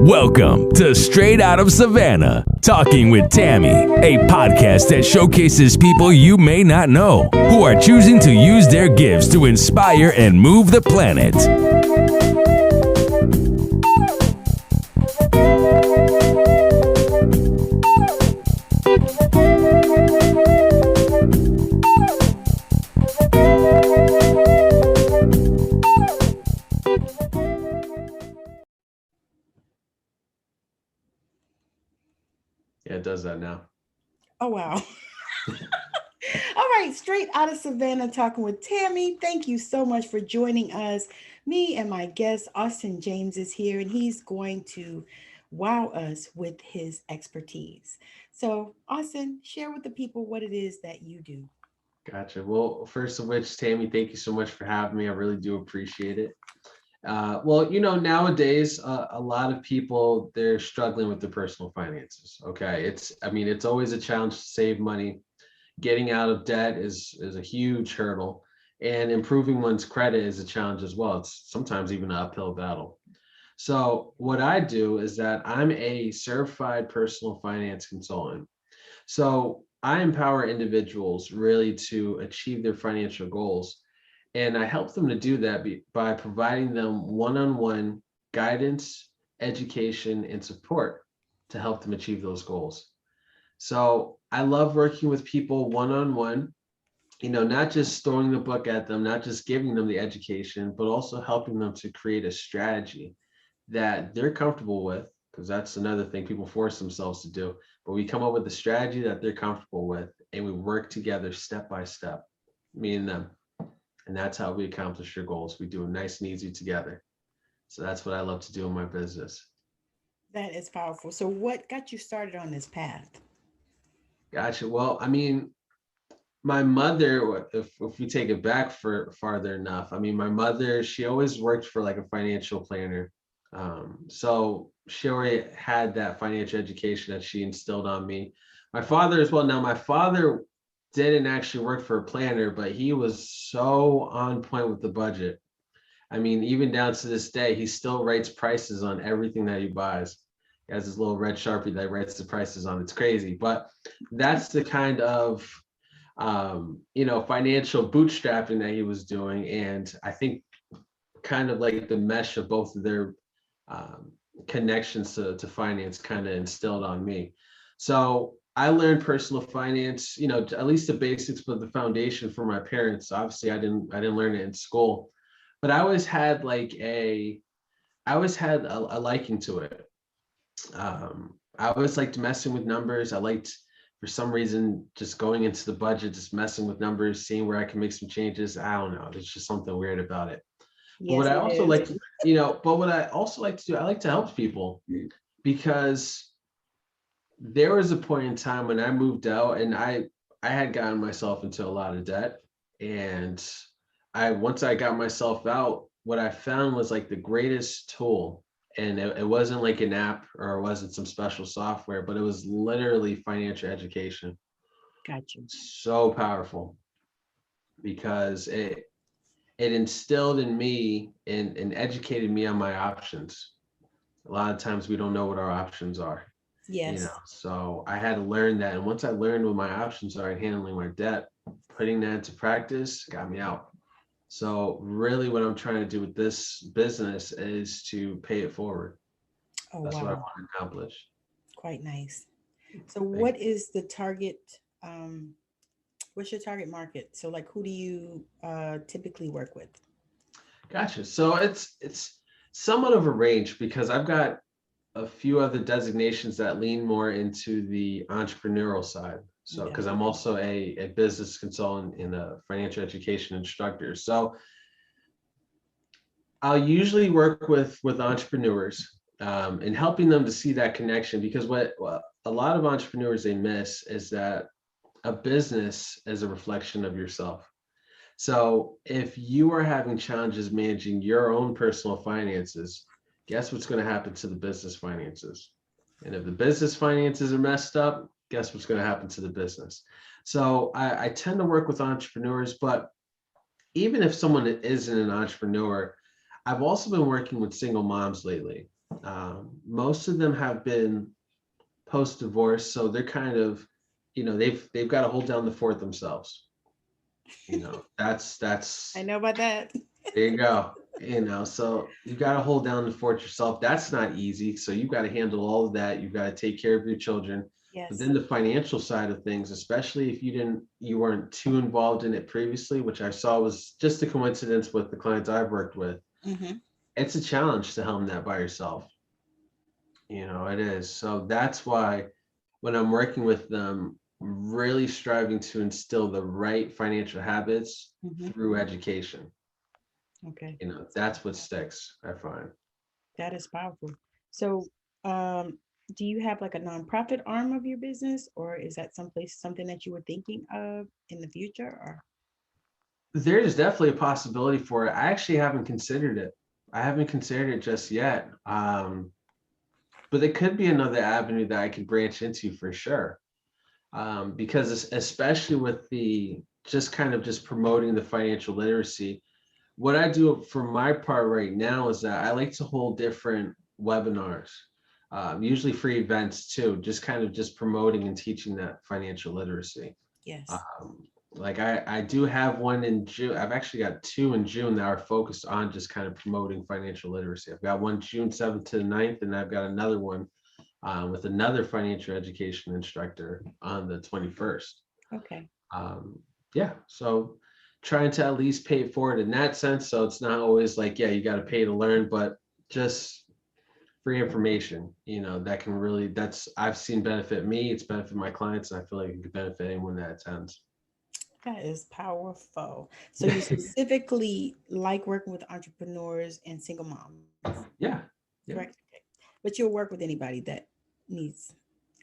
Welcome to Straight Out of Savannah, Talking with Tammi, a podcast that showcases people you may not know who are choosing to use their gifts to inspire and move the planet. Yeah, it does that now. Oh, wow. All right, Straight Out of Savannah, Talking with Tammi. Thank you so much for joining us. Me and my guest, Austin James, is here, and he's going to wow us with his expertise. So, Austin, share with the people what it is that you do. Gotcha. Well, first of which, Tammi, thank you so much for having me. I really do appreciate it. Nowadays, a lot of people, they're struggling with their personal finances. Okay. It's always a challenge to save money. Getting out of debt is a huge hurdle, and improving one's credit is a challenge as well. It's sometimes even an uphill battle. So what I do is that I'm a certified personal finance consultant. So I empower individuals really to achieve their financial goals. And I help them to do that by providing them one-on-one guidance, education, and support to help them achieve those goals. So I love working with people one-on-one, not just throwing the book at them, not just giving them the education, but also helping them to create a strategy that they're comfortable with, because that's another thing people force themselves to do. But we come up with a strategy that they're comfortable with, and we work together step by step, me and them. And that's how we accomplish your goals. We do it nice and easy together. So that's what I love to do in my business. That is powerful. So what got you started on this path? Gotcha. Well, my mother, if we take it back for farther enough, my mother, she always worked for like a financial planner. So she already had that financial education that she instilled on me. My father as well. Now, my father didn't actually work for a planner, but he was so on point with the budget. Even down to this day, he still writes prices on everything that he buys. He has this little red Sharpie that writes the prices on. It's crazy, but that's the kind of financial bootstrapping that he was doing. And I think kind of like the mesh of both of their connections to finance kind of instilled on me. So I learned personal finance, at least the basics, but the foundation from my parents. Obviously, I didn't learn it in school, but I always had a liking to it. I always liked messing with numbers. I liked, for some reason, just going into the budget, just messing with numbers, seeing where I can make some changes. I don't know. There's just something weird about it. Yes, but what I also like to, but what I also like to do, I like to help people, because there was a point in time when I moved out and I had gotten myself into a lot of debt. And once I got myself out, what I found was like the greatest tool. And it wasn't like an app, or it wasn't some special software, but it was literally financial education. Gotcha. So powerful, because it instilled in me and educated me on my options. A lot of times we don't know what our options are. Yes. So I had to learn that. And once I learned what my options are in handling my debt, putting that into practice got me out. So really what I'm trying to do with this business is to pay it forward. Oh, That's wow. what I want to accomplish. Quite nice. So what is the target? What's your target market? So like, who do you typically work with? Gotcha. So it's somewhat of a range, because I've got a few other designations that lean more into the entrepreneurial side. So, because I'm also a business consultant and a financial education instructor. So I'll usually work with entrepreneurs and helping them to see that connection, because what a lot of entrepreneurs, they miss is that a business is a reflection of yourself. So if you are having challenges managing your own personal finances, guess what's going to happen to the business finances? And if the business finances are messed up, guess what's going to happen to the business? So I tend to work with entrepreneurs, but even if someone isn't an entrepreneur, I've also been working with single moms lately. Most of them have been post-divorce, so they're kind of, they've got to hold down the fort themselves. That's I know about that. there you go. So you got to hold down the fort yourself. That's not easy. So you've got to handle all of that. You've got to take care of your children. But Yes. then the financial side of things, especially if you weren't too involved in it previously, which I saw was just a coincidence with the clients I've worked with. Hmm. It's a challenge to helm that by yourself. It is. So that's why when I'm working with them, really striving to instill the right financial habits Hmm. through education. Okay. That's what sticks, I find. That is powerful. So, um, do you have like a nonprofit arm of your business, or is that something that you were thinking of in the future? Or There's definitely a possibility for it. I actually haven't considered it. I haven't considered it just yet. But it could be another avenue that I could branch into for sure. Because especially with the just kind of just promoting the financial literacy, what I do for my part right now is that I like to hold different webinars, usually free events too, just kind of just promoting and teaching that financial literacy. yes. Um, like I do have one in June. I've actually got two in June that are focused on just kind of promoting financial literacy. I've got one June 7th to the 9th, and I've got another one with another financial education instructor on the 21st. Okay. Um, yeah, so trying to at least pay it forward in that sense. So it's not always like, yeah, you got to pay to learn, but just free information, that can really, I've seen benefit me, it's benefit my clients, and I feel like it could benefit anyone that attends. That is powerful. So you specifically like working with entrepreneurs and single moms, Yeah, yeah, correct? Okay. But you'll work with anybody that needs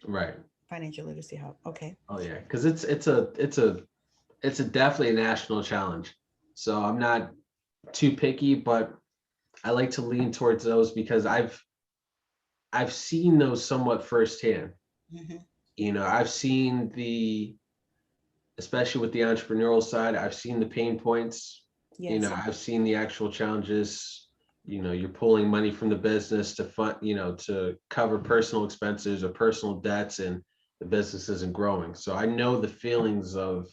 right. financial literacy help. Okay. Oh yeah, because it's a definitely a national challenge. So I'm not too picky, but I like to lean towards those because I've seen those somewhat firsthand. Hmm. I've seen especially with the entrepreneurial side, I've seen the pain points. Yes. I've seen the actual challenges. You're pulling money from the business to fund, to cover personal expenses or personal debts, and the business isn't growing. So I know the feelings of,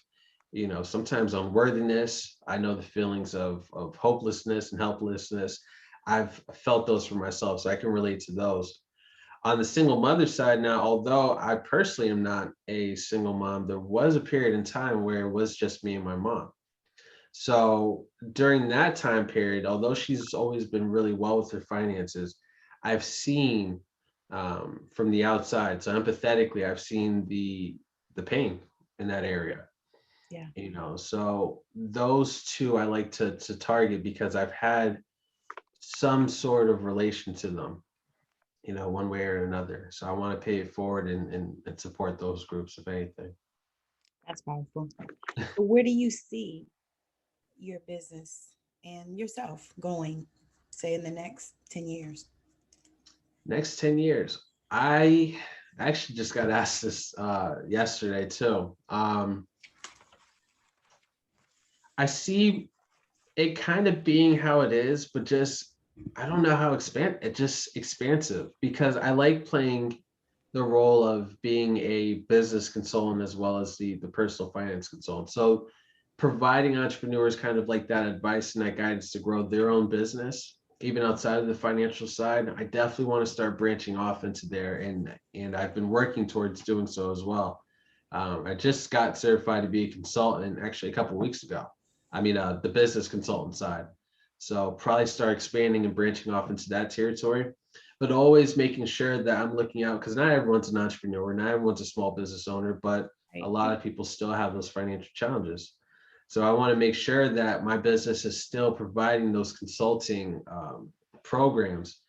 sometimes unworthiness. I know the feelings of hopelessness and helplessness. I've felt those for myself, so I can relate to those. On the single mother side now, although I personally am not a single mom, there was a period in time where it was just me and my mom. So during that time period, although she's always been really well with her finances, I've seen from the outside, so empathetically, I've seen the pain in that area. Yeah. So those two I like to target because I've had some sort of relation to them, one way or another. So I want to pay it forward and support those groups, if anything. That's powerful. So where do you see your business and yourself going, say in the next 10 years? Next 10 years. I actually just got asked this yesterday too. I see it kind of being how it is, but just I don't know how just expansive because I like playing the role of being a business consultant as well as the personal finance consultant. So providing entrepreneurs kind of like that advice and that guidance to grow their own business, even outside of the financial side. I definitely want to start branching off into there, and I've been working towards doing so as well. I just got certified to be a consultant actually a couple of weeks ago. I mean, the business consultant side. So probably start expanding and branching off into that territory, but always making sure that I'm looking out because not everyone's an entrepreneur, not everyone's a small business owner, but a Right. lot of people still have those financial challenges. So I want to make sure that my business is still providing those consulting programs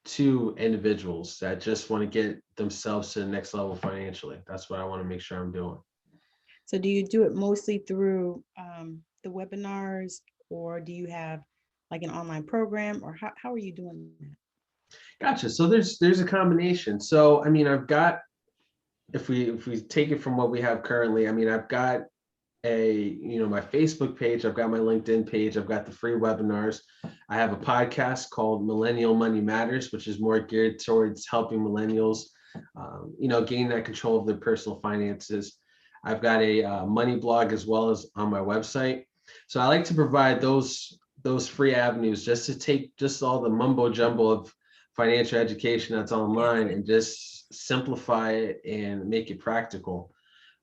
to individuals that just want to get themselves to the next level financially. That's what I want to make sure I'm doing. So do you do it mostly through the webinars, or do you have like an online program, or how are you doing that? Gotcha. So there's a combination. So I mean, I've got if we take it from what we have currently, I mean, I've got my Facebook page. I've got my LinkedIn page. I've got the free webinars. I have a podcast called Millennial Money Matters, which is more geared towards helping millennials, gain that control of their personal finances. I've got a money blog as well as on my website. So I like to provide those free avenues just to take just all the mumbo jumbo of financial education that's online and just simplify it and make it practical.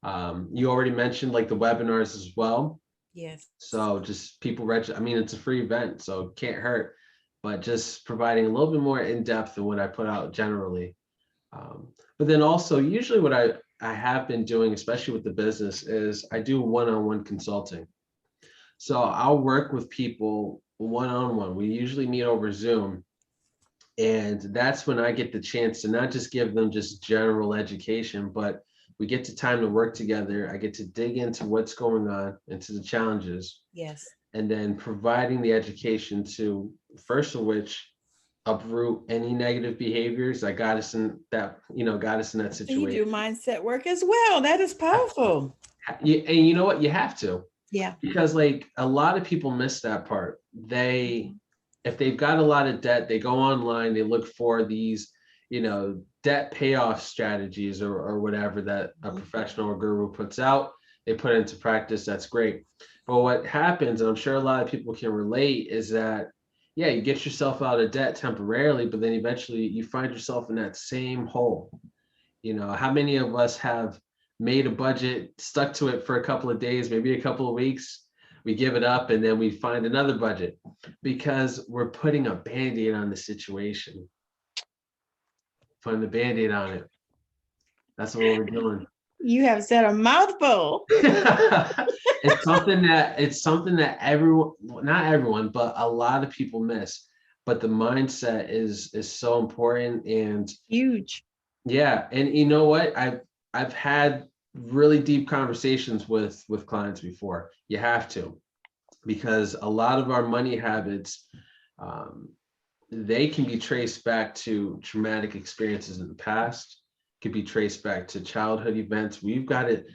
You already mentioned like the webinars as well. Yes. So just people register. I mean, it's a free event, so it can't hurt, but just providing a little bit more in depth than what I put out generally. But then also usually what I have been doing, especially with the business, is I do one-on-one consulting. So I'll work with people one-on-one. We usually meet over Zoom. And that's when I get the chance to not just give them just general education, but we get to time to work together. I get to dig into what's going on, into the challenges. Yes. And then providing the education to, first of which, uproot any negative behaviors that got us in that situation. So you do mindset work as well. That is powerful. And you know what? You have to. Yeah. Because like a lot of people miss that part. If they've got a lot of debt, they go online, they look for these, debt payoff strategies or whatever that a professional or guru puts out. They put it into practice. That's great. But what happens, and I'm sure a lot of people can relate, is that, you get yourself out of debt temporarily, but then eventually you find yourself in that same hole. How many of us have made a budget, stuck to it for a couple of days, maybe a couple of weeks, we give it up, and then we find another budget because we're putting a Band-Aid on the situation. Putting the Band-Aid on it. That's what we're doing. You have said a mouthful. It's something that everyone, not everyone, but a lot of people miss. But the mindset is so important and huge. Yeah. And you know what? I've had really deep conversations with clients before. You have to, because a lot of our money habits, they can be traced back to traumatic experiences in the past, could be traced back to childhood events. We've got it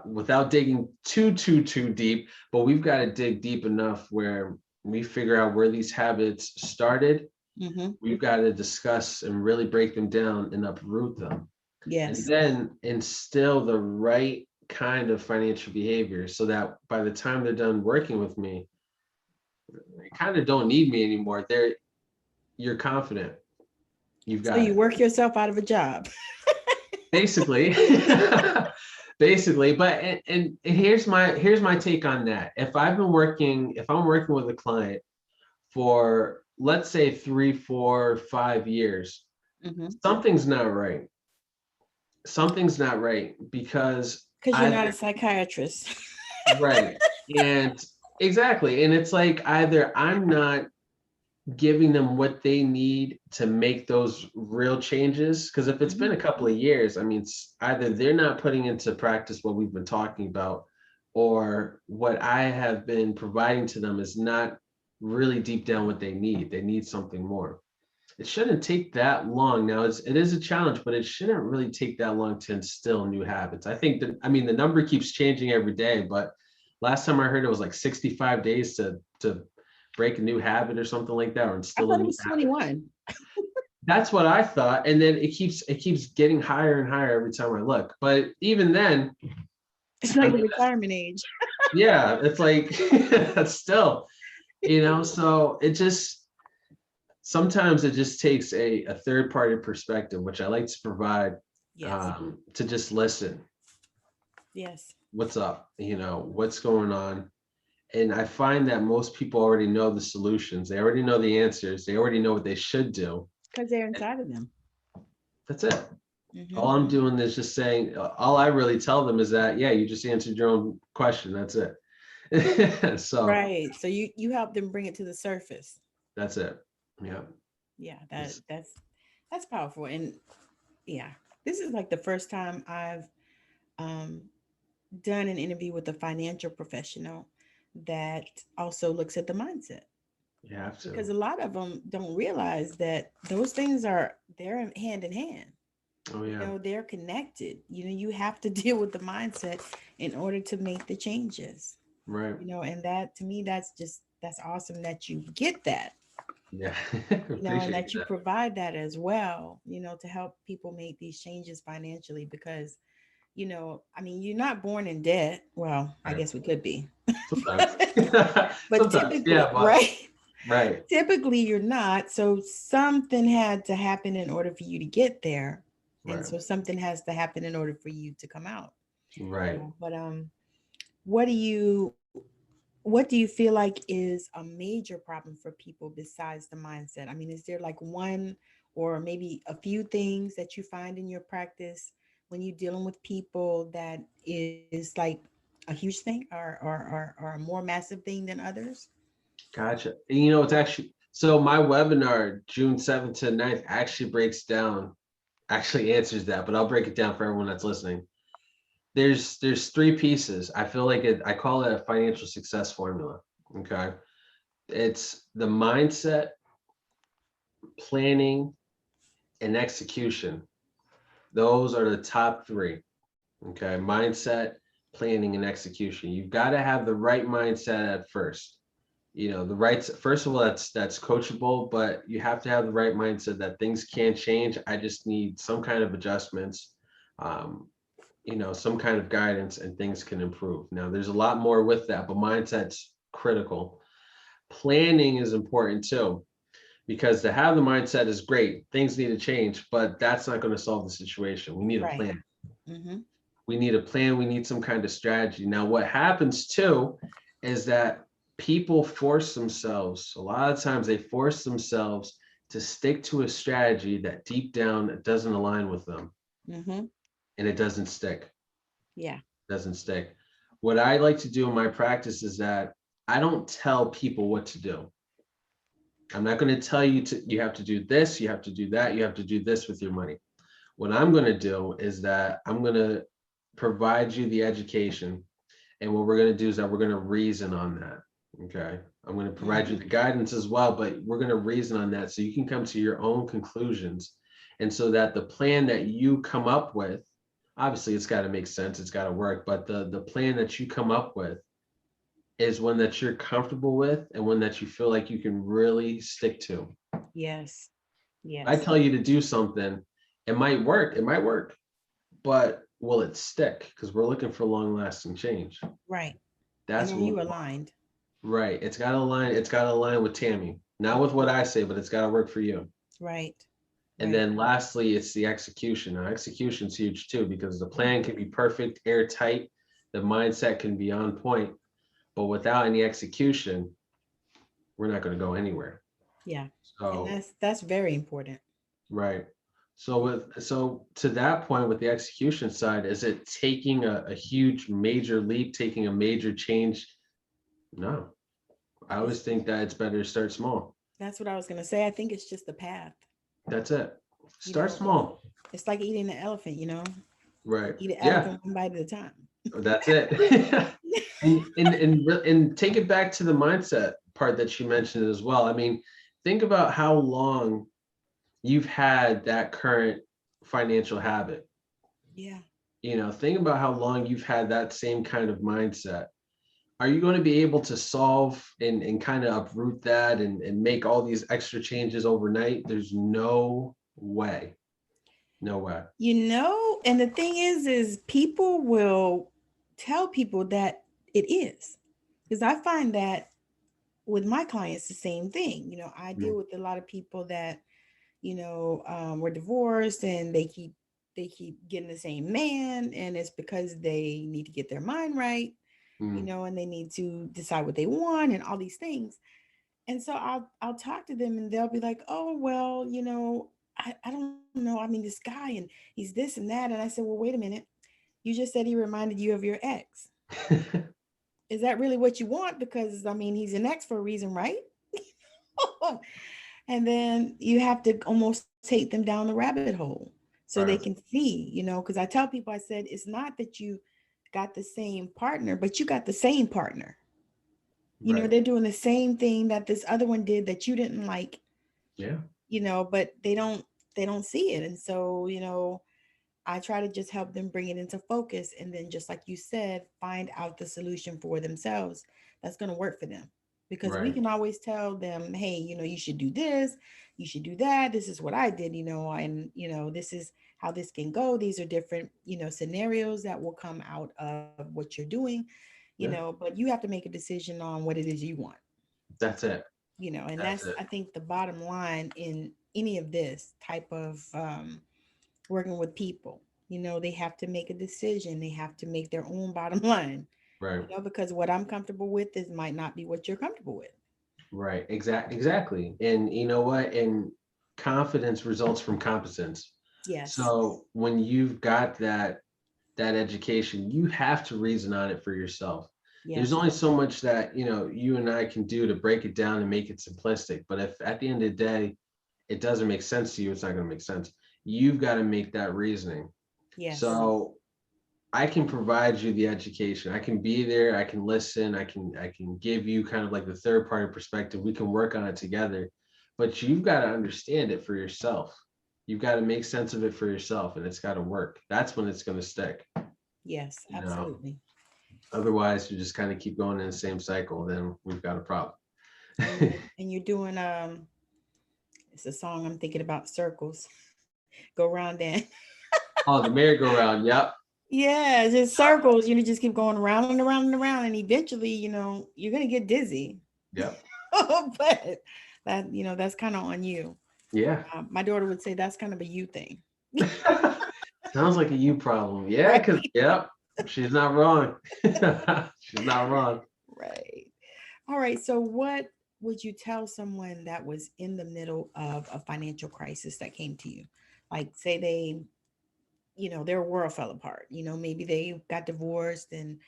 without digging too deep, but we've got to dig deep enough where we figure out where these habits started. Mm-hmm. We've got to discuss and really break them down and uproot them. Yes. And then instill the right kind of financial behavior so that by the time they're done working with me, they kind of don't need me anymore. You're confident. You've got you work yourself out of a job. Basically. Basically. But and here's my take on that. If I'm working with a client for, let's say, 3, 4, 5 years, mm-hmm. Something's not right. Something's not right because you're not a psychiatrist. Right. And exactly. And it's like either I'm not giving them what they need to make those real changes. Because if it's been a couple of years, I mean, either they're not putting into practice what we've been talking about, or what I have been providing to them is not really deep down what they need. They need something more. It shouldn't take that long. Now, it is a challenge, but it shouldn't really take that long to instill new habits. I think the number keeps changing every day, but last time I heard it was like 65 days to break a new habit or something like that, or instill a new habit. 21. That's what I thought. And then it keeps getting higher and higher every time I look. But even then, it's like the retirement age. Yeah, it's like still, so sometimes it just takes a third party perspective, which I like to provide. Yes. To just listen. Yes. What's up? What's going on? And I find that most people already know the solutions. They already know the answers. They already know what they should do. Because they're inside of them. That's it. Mm-hmm. All I'm doing is just saying, all I really tell them is that, you just answered your own question. That's it. So right. So you help them bring it to the surface. That's it. Yeah. Yeah, that's powerful. And yeah, this is like the first time I've done an interview with a financial professional that also looks at the mindset. You have to. Because a lot of them don't realize that those things they're hand in hand. Oh You yeah. know, they're connected. You know, you have to deal with the mindset in order to make the changes. Right. You know, and that to me, that's awesome that you get that, Yeah. you know, and Appreciate that you that. provide that as well, you know, to help people make these changes financially because, you know, I mean, you're not born in debt. Well, I Right. guess we could be, Sometimes. but Sometimes. Yeah, typically, but right? right. Typically, you're not. So something had to happen in order for you to get there. And Right. so something has to happen in order for you to come out, you Right. know. But what do you what do you feel like is a major problem for people besides the mindset? I mean, is there like one or maybe a few things that you find in your practice when you're dealing with people that is like a huge thing or a more massive thing than others? Gotcha. And you know, it's actually so my webinar, June 7th to 9th, actually breaks down, actually answers that, but I'll break it down for everyone that's listening. There's three pieces. I feel like I call it a financial success formula. Okay. It's the mindset, planning, and execution. Those are the top three. Okay. Mindset, planning, and execution. You've got to have the right mindset at first. You know, the right, first of all, that's coachable, but you have to have the right mindset that things can change. I just need some kind of adjustments. Um, you know, some kind of guidance and things can improve. Now, there's a lot more with that, but mindset's critical. Planning is important too, because to have the mindset is great. Things need to change, but that's not going to solve the situation. We need a Right. plan. Mm-hmm. We need a plan. We need some kind of strategy. Now, what happens too is that people force themselves, a lot of times they force themselves to stick to a strategy that deep down doesn't align with them Mm-hmm. and it doesn't stick. Yeah. Doesn't stick. What I like to do in my practice is that I don't tell people what to do. I'm not going to tell you you have to do this, you have to do that, you have to do this with your money. What I'm going to do is that I'm going to provide you the education. And what we're going to do is that we're going to reason on that. Okay. I'm going to provide you Mm-hmm. the guidance as well, but we're going to reason on that so you can come to your own conclusions. And so that the plan that you come up with, obviously it's got to make sense, it's got to work, but the plan that you come up with is one that you're comfortable with and one that you feel like you can really stick to. Yes. I Yes. tell you to do something, it might work, but will it stick? Because we're looking for long lasting change. Right. And That's are what you we want. aligned? Right. It's got to align with Tammy. Not with what I say, but it's got to work for you. Right. And Right. then lastly, it's the execution. Now, execution's huge too, because the plan can be perfect, airtight, the mindset can be on point, but without any execution, we're not going to go anywhere. Yeah. And So, that's very important. right. So to that point with the execution side, is it taking a huge major leap, taking a major change? No. I It's always think that it's better to start small. That's what I was gonna say. I think it's just the path. That's it. You Start know, small. it's like eating an elephant, you know. Right. Eat an Yeah, elephant one bite at a time. that's it. And take it back to the mindset part that you mentioned as well. I mean, think about how long you've had that current financial habit. Yeah. You know, think about how long you've had that same kind of mindset. Are you going to be able to solve and kind of uproot that and make all these extra changes overnight? There's no way. No way. You know, and the thing is people will tell people that it is. Because I find that with my clients, the same thing. You know, I deal Mm, with a lot of people that, you know, were divorced and they keep getting the same man, and it's because they need to get their mind right, you mm, know, and they need to decide what they want and all these things. And so I'll talk to them and they'll be like, oh well, you know, I don't know. I mean, this guy and he's this and that. And I said, well, wait a minute. You just said he reminded you of your ex. Is that really what you want? Because I mean, he's an ex for a reason, right? And then you have to almost take them down the rabbit hole so they can right, see, you know, because I tell people, I said, it's not that you got the same partner, but you got the same partner. You know, right. they're doing the same thing that this other one did that you didn't like, Yeah. you know, but they don't see it. And so, you know, I try to just help them bring it into focus. And then, just like you said, find out the solution for themselves that's going to work for them. Because we Right. can always tell them, hey, you should do this, you should do that. This is what I did, and, this is how this can go. These are different, scenarios that will come out of what you're doing, Yeah. but you have to make a decision on what it is you want, That's it. and That's that's, it. I think, the bottom line in any of this type of working with people. They have to make a decision. They have to make their own bottom line, Right. because what I'm comfortable with is might not be what you're comfortable with. Right. Exactly. And you know what? And confidence results from competence. Yes. So when you've got that education, you have to reason on it for yourself. There's Yes. only so much that, you and I can do to break it down and make it simplistic. But if at the end of the day, it doesn't make sense to you, it's not going to make sense. You've got to make that reasoning. Yes. So I can provide you the education. I can be there. I can listen. I can give you kind of like the third party perspective. We can work on it together, but you've got to understand it for yourself. You've got to make sense of it for yourself, and it's got to work. That's when it's going to stick. Yes. You know, Absolutely. otherwise you just kind of keep going in the same cycle. Then we've got a problem. And you're doing it's a song I'm thinking about, circles. Go round and Oh, the merry-go-round. Yep. yeah, just circles. Just keep going around and around and around, and eventually, you're gonna get dizzy. Yep. But that's kind of on you. Yeah. My daughter would say that's kind of a you thing. Sounds like a you problem. Yeah, Right. because yep, she's not wrong. She's not wrong. Right. All right. So, what would you tell someone that was in the middle of a financial crisis that came to you? Like, say their world fell apart. Maybe they got divorced, and,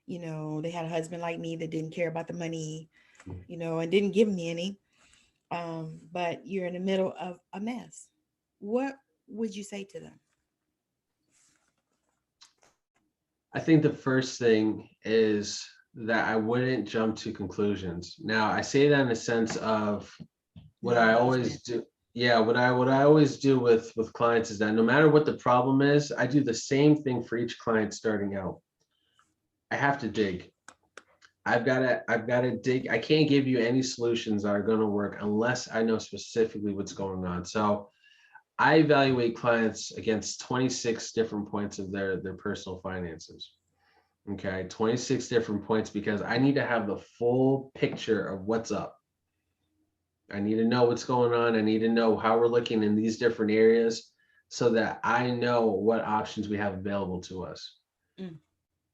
they had a husband like me that didn't care about the money, and didn't give me any. But you're in the middle of a mess. What would you say to them? I think the first thing is that I wouldn't jump to conclusions. Now, I say that in the sense of what I always Non-judgment. do. Yeah, what I always do with clients is that no matter what the problem is, I do the same thing for each client starting out. I have to dig. I've got to dig. I can't give you any solutions that are going to work unless I know specifically what's going on. So I evaluate clients against 26 different points of their personal finances. Okay, 26 different points because I need to have the full picture of what's up. I need to know what's going on. I need to know how we're looking in these different areas so that I know what options we have available to us. Mm.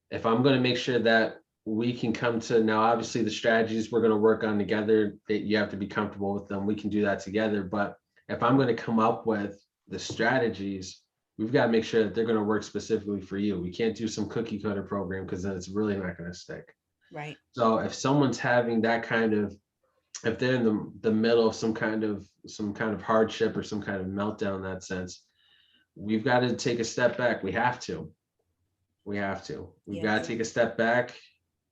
If I'm going to make sure that we can come to now, obviously the strategies we're going to work on together, that you have to be comfortable with them. We can do that together. But if I'm going to come up with the strategies, we've got to make sure that they're going to work specifically for you. We can't do some cookie cutter program because then it's really not going to stick. Right. So if someone's having that kind of, if they're in the middle of some kind of hardship or some kind of meltdown in that sense, we've got to take a step back. We've got to Yes. take a step back.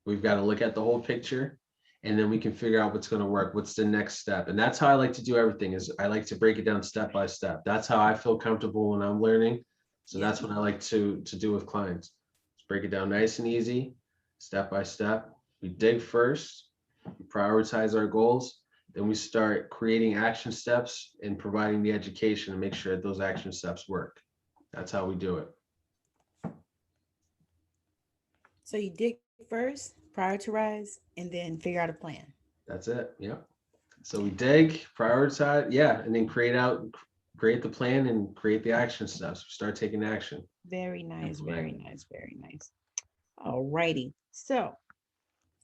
We've got to look at the whole picture, and then we can figure out what's going to work. What's the next step? And that's how I like to do everything, is I like to break it down step by step. That's how I feel comfortable when I'm learning. So Yeah. that's what I like to do with clients. Just break it down nice and easy, step by step. We dig first, we prioritize our goals, then we start creating action steps and providing the education to make sure that those action steps work. That's how we do it. So you dig first, prioritize, and then figure out a plan. That's it. Yeah. So we dig, prioritize, yeah, and then create the plan and create the action steps. Start taking action. Very nice. Implement. Very nice. Very nice. All righty. So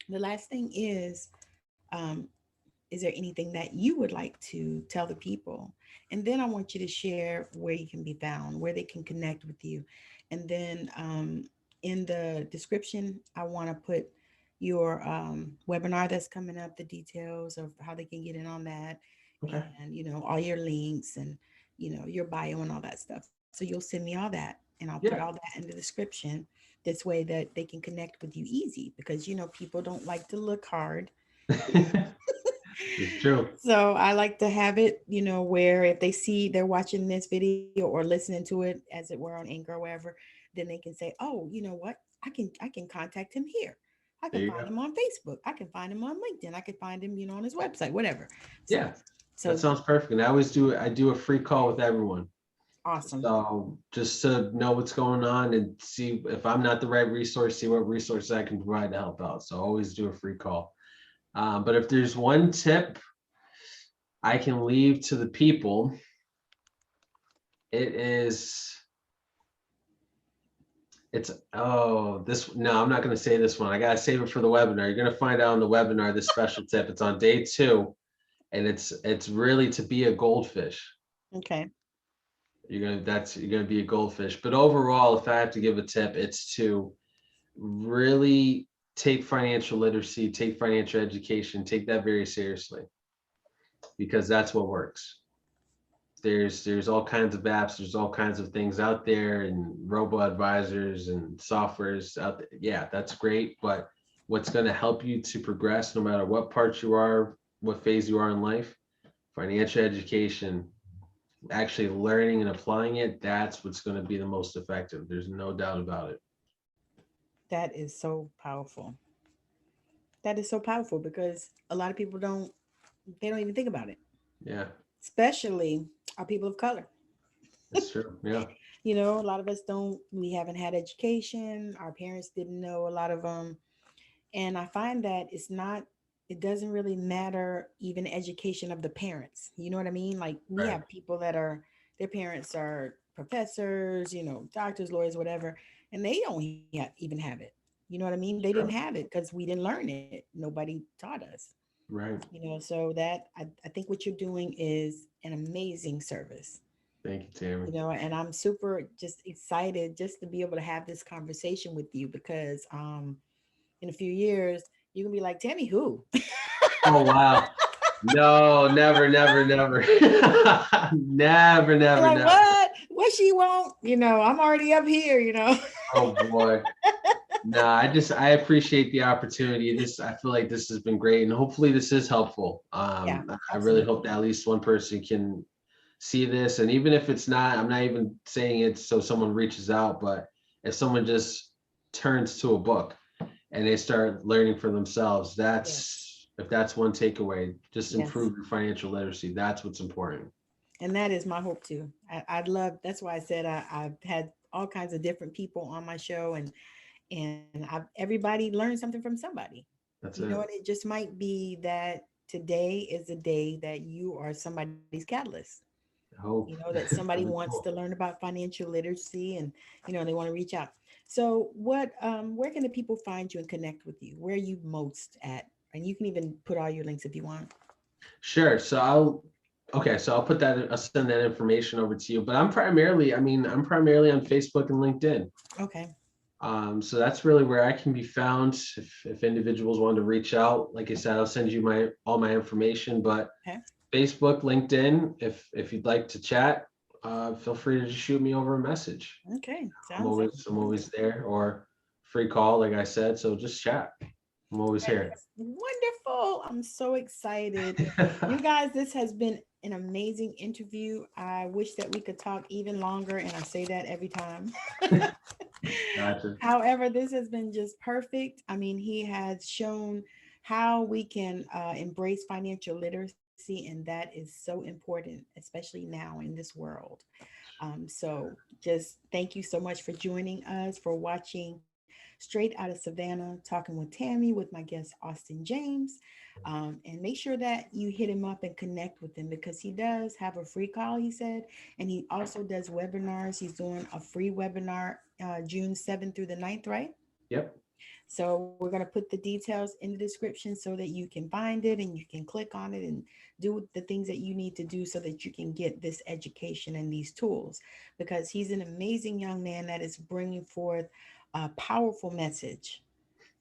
the last thing is there anything that you would like to tell the people? And then I want you to share where you can be found, where they can connect with you. And then in the description, I want to put your webinar that's coming up, the details of how they can get in on that, Okay. and all your links, and your bio and all that stuff. So you'll send me all that, and I'll put all Yeah. that in the description. This way that they can connect with you easy, because people don't like to look hard. It's true. So I like to have it, where if they see they're watching this video or listening to it as it were on Anchor or wherever, then they can say, oh, you know what? I can contact him here. I There can you find go. him on Facebook. I can find him on LinkedIn. I can find him, on his website, whatever. So Yeah, that so sounds perfect. And I do a free call with everyone. awesome. So just to know what's going on and see if I'm not the right resource, see what resources I can provide to help out. So always do a free call. But if there's one tip I can leave to the people, it is it's this no, I'm not going to say this one. I got to save it for the webinar. You're going to find out on the webinar this special tip. It's on day 2, and it's really to be a goldfish. Okay. You're gonna be a goldfish. But overall, if I have to give a tip, it's to really take financial literacy, take financial education, take that very seriously, because that's what works. There's all kinds of apps, there's all kinds of things out there, and robo advisors and softwares out there. Yeah, that's great, but what's going to help you to progress, no matter what part you are, what phase you are in life, financial education, actually learning and applying it, that's what's going to be the most effective. There's no doubt about it. That is so powerful. That is so powerful because a lot of people they don't even think about it, Yeah, especially our people of color. it's true. Yeah, A lot of us we haven't had education. Our parents didn't know a lot of them. And I find that it doesn't really matter even education of the parents. You know what I mean? Like we right. have people that their parents are professors, doctors, lawyers, whatever, and they don't even have it. You know what I mean? They didn't Sure. have it because we didn't learn it. Nobody taught us. Right. So that I think what you're doing is an amazing service. Thank you, Tammy. And I'm super just excited just to be able to have this conversation with you because in a few years you're gonna be like, Tammy, who? Oh wow. No, never, never, never. Never, You're never, like, never. what she want? I'm already up here. Oh boy. No, I appreciate the opportunity. I feel like this has been great, and hopefully this is helpful. Yeah, I really absolutely. hope that at least one person can see this, and even if it's not, I'm not even saying it so someone reaches out, but if someone just turns to a book and they start learning for themselves, Yes. if that's one takeaway, just Yes. improve your financial literacy. That's what's important. And that is my hope too. I'd love, that's why I said I've had all kinds of different people on my show and everybody learned something from somebody. That's And it. it just might be that today is the day that you are somebody's catalyst. I hope. That somebody That'd be wants to cool. learn about financial literacy and they want to reach out. So where can the people find you and connect with you? Where are you most at? And you can even put all your links if you want. Sure. So I'll I'll send that information over to you. But I'm primarily on Facebook and LinkedIn. Okay. So that's really where I can be found. If individuals want to reach out, like I said, I'll send you all my information. But Okay. Facebook, LinkedIn, if you'd like to chat, feel free to just shoot me over a message. Okay. I'm Sounds always I'm always wonderful. there, or free call, like I said. So just chat. I'm always That here. is wonderful. I'm so excited. You guys, this has been an amazing interview. I wish that we could talk even longer, and I say that every time. Gotcha. However, this has been just perfect. I mean, he has shown how we can embrace financial literacy, and that is so important, especially now in this world. So, just thank you so much for joining us, for watching Straight Out of Savannah, talking with Tammi, with my guest, Austin James. And make sure that you hit him up and connect with him because he does have a free call, he said. And he also does webinars. He's doing a free webinar June 7th through the 9th, right? Yep. So we're going to put the details in the description so that you can find it and you can click on it and do the things that you need to do so that you can get this education and these tools because he's an amazing young man that is bringing forth a powerful message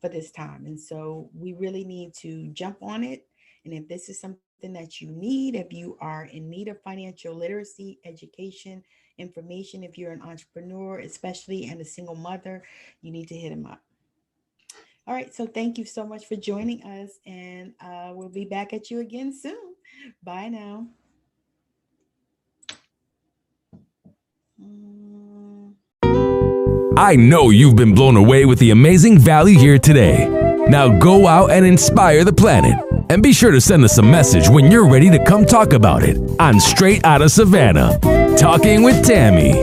for this time. And so we really need to jump on it. And if this is something that you need, if you are in need of financial literacy, education, information, if you're an entrepreneur, especially and a single mother, you need to hit him up. All right. So thank you so much for joining us. And we'll be back at you again soon. Bye now. I know you've been blown away with the amazing value here today. Now go out and inspire the planet. And be sure to send us a message when you're ready to come talk about it on Straight Outta Savannah, Talking with Tammi.